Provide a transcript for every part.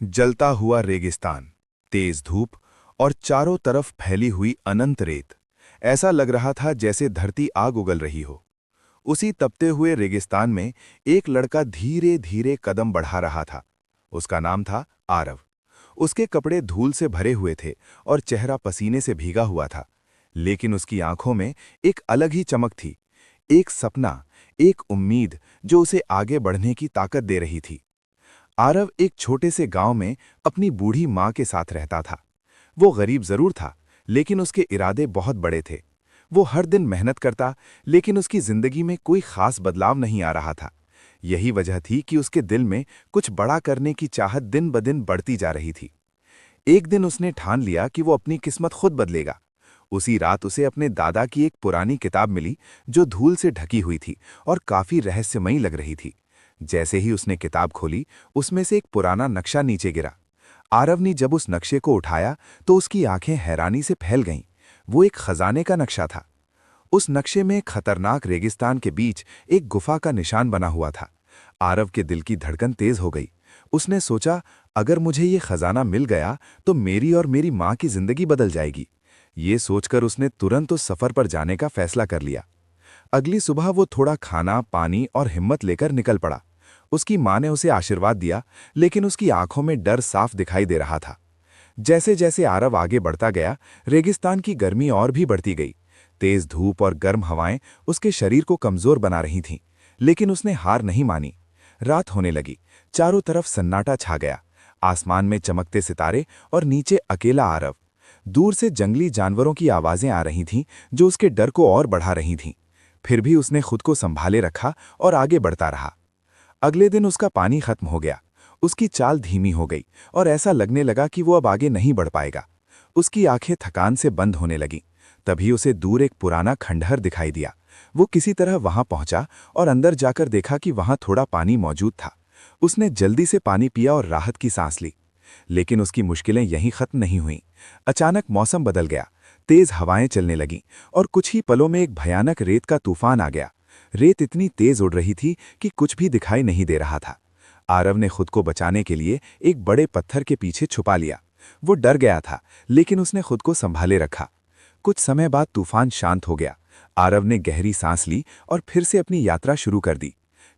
जलता हुआ रेगिस्तान, तेज धूप और चारों तरफ फैली हुई अनंत रेत। ऐसा लग रहा था जैसे धरती आग उगल रही हो। उसी तपते हुए रेगिस्तान में एक लड़का धीरे धीरे कदम बढ़ा रहा था। उसका नाम था आरव। उसके कपड़े धूल से भरे हुए थे और चेहरा पसीने से भीगा हुआ था, लेकिन उसकी आंखों में एक अलग ही चमक थी। एक सपना, एक उम्मीद जो उसे आगे बढ़ने की ताकत दे रही थी। आरव एक छोटे से गांव में अपनी बूढ़ी माँ के साथ रहता था। वो गरीब जरूर था, लेकिन उसके इरादे बहुत बड़े थे। वो हर दिन मेहनत करता, लेकिन उसकी जिंदगी में कोई खास बदलाव नहीं आ रहा था। यही वजह थी कि उसके दिल में कुछ बड़ा करने की चाहत दिन ब दिन बढ़ती जा रही थी। एक दिन उसने ठान लिया कि वो अपनी किस्मत खुद बदलेगा। उसी रात उसे अपने दादा की एक पुरानी किताब मिली, जो धूल से ढकी हुई थी और काफी रहस्यमयी लग रही थी। जैसे ही उसने किताब खोली, उसमें से एक पुराना नक्शा नीचे गिरा। आरव ने जब उस नक्शे को उठाया तो उसकी आंखें हैरानी से फैल गईं। वो एक खजाने का नक्शा था। उस नक्शे में खतरनाक रेगिस्तान के बीच एक गुफा का निशान बना हुआ था। आरव के दिल की धड़कन तेज हो गई। उसने सोचा, अगर मुझे ये खजाना मिल गया तो मेरी और मेरी माँ की जिंदगी बदल जाएगी। ये सोचकर उसने तुरंत उस सफर पर जाने का फैसला कर लिया। अगली सुबह वो थोड़ा खाना, पानी और हिम्मत लेकर निकल पड़ा। उसकी माँ ने उसे आशीर्वाद दिया, लेकिन उसकी आंखों में डर साफ दिखाई दे रहा था। जैसे जैसे आरव आगे बढ़ता गया, रेगिस्तान की गर्मी और भी बढ़ती गई। तेज धूप और गर्म हवाएं उसके शरीर को कमजोर बना रही थीं, लेकिन उसने हार नहीं मानी। रात होने लगी, चारों तरफ सन्नाटा छा गया। आसमान में चमकते सितारे और नीचे अकेला आरव। दूर से जंगली जानवरों की आवाजें आ रही थीं, जो उसके डर को और बढ़ा रही थीं। फिर भी उसने खुद को संभाले रखा और आगे बढ़ता रहा। अगले दिन उसका पानी खत्म हो गया। उसकी चाल धीमी हो गई और ऐसा लगने लगा कि वो अब आगे नहीं बढ़ पाएगा। उसकी आंखें थकान से बंद होने लगीं। तभी उसे दूर एक पुराना खंडहर दिखाई दिया। वो किसी तरह वहां पहुंचा और अंदर जाकर देखा कि वहां थोड़ा पानी मौजूद था। उसने जल्दी से पानी पिया और राहत की सांस ली। लेकिन उसकी मुश्किलें यहीं खत्म नहीं हुईं। अचानक मौसम बदल गया। तेज हवाएं चलने लगीं और कुछ ही पलों में एक भयानक रेत का तूफान आ गया। रेत इतनी तेज उड़ रही थी कि कुछ भी दिखाई नहीं दे रहा था। आरव ने खुद को बचाने के लिए एक बड़े पत्थर के पीछे छुपा लिया। वो डर गया था, लेकिन उसने खुद को संभाले रखा। कुछ समय बाद तूफान शांत हो गया। आरव ने गहरी सांस ली और फिर से अपनी यात्रा शुरू कर दी।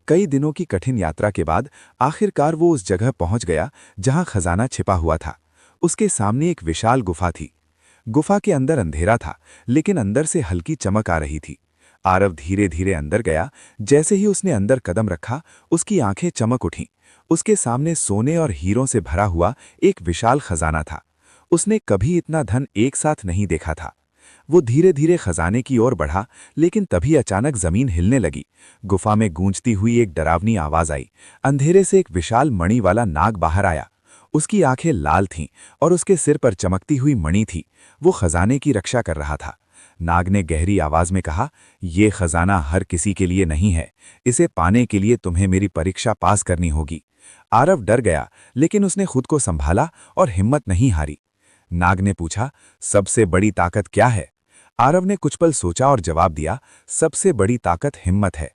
कई दिनों की कठिन यात्रा के बाद आखिरकार वो उस जगह पहुंच गया जहां खजाना छिपा हुआ था। उसके सामने एक विशाल गुफा थी। गुफा के अंदर अंधेरा था, लेकिन अंदर से हल्की चमक आ रही थी। आरव धीरे धीरे अंदर गया। जैसे ही उसने अंदर कदम रखा, उसकी आंखें चमक उठीं। उसके सामने सोने और हीरों से भरा हुआ एक विशाल खजाना था। उसने कभी इतना धन एक साथ नहीं देखा था। वो धीरे धीरे खजाने की ओर बढ़ा, लेकिन तभी अचानक जमीन हिलने लगी। गुफा में गूंजती हुई एक डरावनी आवाज आई। अंधेरे से एक विशाल मणि वाला नाग बाहर आया। उसकी आंखें लाल थीं और उसके सिर पर चमकती हुई मणि थी। वो खजाने की रक्षा कर रहा था। नाग ने गहरी आवाज में कहा, "ये खजाना हर किसी के लिए नहीं है। इसे पाने के लिए तुम्हें मेरी परीक्षा पास करनी होगी।" आरव डर गया, लेकिन उसने खुद को संभाला और हिम्मत नहीं हारी। नाग ने पूछा, "सबसे बड़ी ताकत क्या है?" आरव ने कुछ पल सोचा और जवाब दिया, "सबसे बड़ी ताकत हिम्मत है।"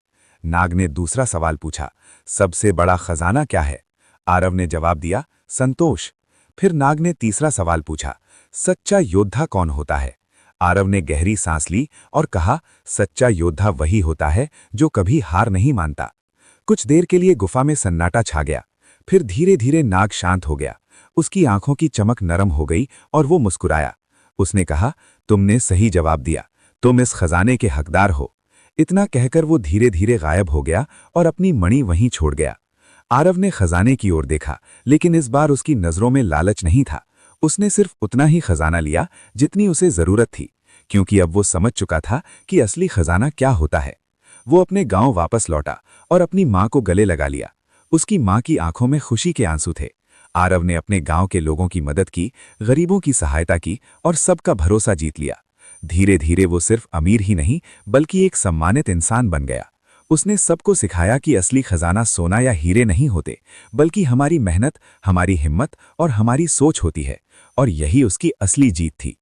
नाग ने दूसरा सवाल पूछा, "सबसे बड़ा खजाना क्या है?" आरव ने जवाब दिया, "संतोष।" फिर नाग ने तीसरा सवाल पूछा, "सच्चा योद्धा कौन होता है?" आरव ने गहरी सांस ली और कहा, "सच्चा योद्धा वही होता है जो कभी हार नहीं मानता।" कुछ देर के लिए गुफा में सन्नाटा छा गया। फिर धीरे धीरे नाग शांत हो गया। उसकी आंखों की चमक नरम हो गई और वो मुस्कुराया। उसने कहा, "तुमने सही जवाब दिया। तुम इस खजाने के हकदार हो।" इतना कहकर वो धीरे धीरे गायब हो गया और अपनी मणि वहीं छोड़ गया। आरव ने खजाने की ओर देखा, लेकिन इस बार उसकी नजरों में लालच नहीं था। उसने सिर्फ उतना ही खजाना लिया जितनी उसे जरूरत थी, क्योंकि अब वो समझ चुका था कि असली खजाना क्या होता है। वो अपने गांव वापस लौटा और अपनी माँ को गले लगा लिया। उसकी माँ की आंखों में खुशी के आंसू थे। आरव ने अपने गांव के लोगों की मदद की, गरीबों की सहायता की और सबका भरोसा जीत लिया। धीरे धीरे वो सिर्फ अमीर ही नहीं, बल्कि एक सम्मानित इंसान बन गया। उसने सबको सिखाया कि असली खजाना सोना या हीरे नहीं होते, बल्कि हमारी मेहनत, हमारी हिम्मत और हमारी सोच होती है। और यही उसकी असली जीत थी।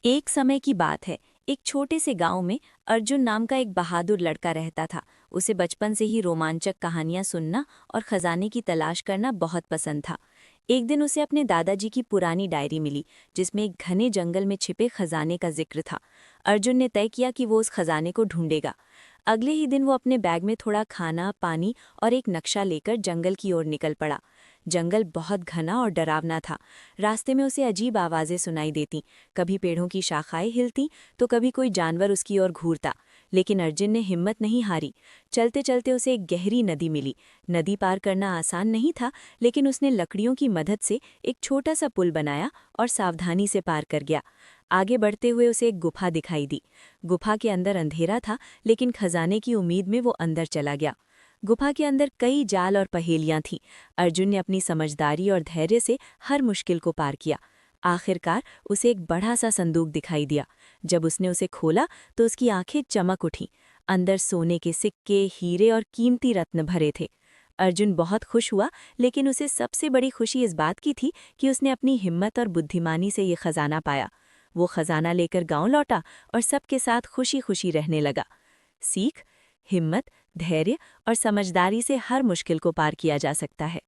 एक समय की बात है। एक छोटे से गांव में अर्जुन नाम का एक बहादुर लड़का रहता था। उसे बचपन से ही रोमांचक कहानियां सुनना और खजाने की तलाश करना बहुत पसंद था। एक दिन उसे अपने दादाजी की पुरानी डायरी मिली, जिसमें एक घने जंगल में छिपे खजाने का जिक्र था। अर्जुन ने तय किया कि वो उस खजाने को ढूंढेगा। अगले ही दिन वो अपने बैग में थोड़ा खाना, पानी और एक नक्शा लेकर जंगल की ओर निकल पड़ा। जंगल बहुत घना और डरावना था। रास्ते में उसे अजीब आवाज़ें सुनाई देती, कभी पेड़ों की शाखाएं हिलती तो कभी कोई जानवर उसकी ओर घूरता। लेकिन अर्जुन ने हिम्मत नहीं हारी। चलते चलते उसे एक गहरी नदी मिली। नदी पार करना आसान नहीं था, लेकिन उसने लकड़ियों की मदद से एक छोटा सा पुल बनाया और सावधानी से पार कर गया। आगे बढ़ते हुए उसे एक गुफा दिखाई दी। गुफा के अंदर अंधेरा था, लेकिन खजाने की उम्मीद में वो अंदर चला गया। गुफा के अंदर कई जाल और पहेलियां थीं। अर्जुन ने अपनी समझदारी और धैर्य से हर मुश्किल को पार किया। आखिरकार उसे एक बड़ा सा संदूक दिखाई दिया। जब उसने उसे खोला तो उसकी आंखें चमक उठीं। अंदर सोने के सिक्के, हीरे और कीमती रत्न भरे थे। अर्जुन बहुत खुश हुआ, लेकिन उसे सबसे बड़ी खुशी इस बात की थी कि उसने अपनी हिम्मत और बुद्धिमानी से ये खजाना पाया। वो खजाना लेकर गांव लौटा और सबके साथ खुशी खुशी रहने लगा। सीख: हिम्मत, धैर्य और समझदारी से हर मुश्किल को पार किया जा सकता है।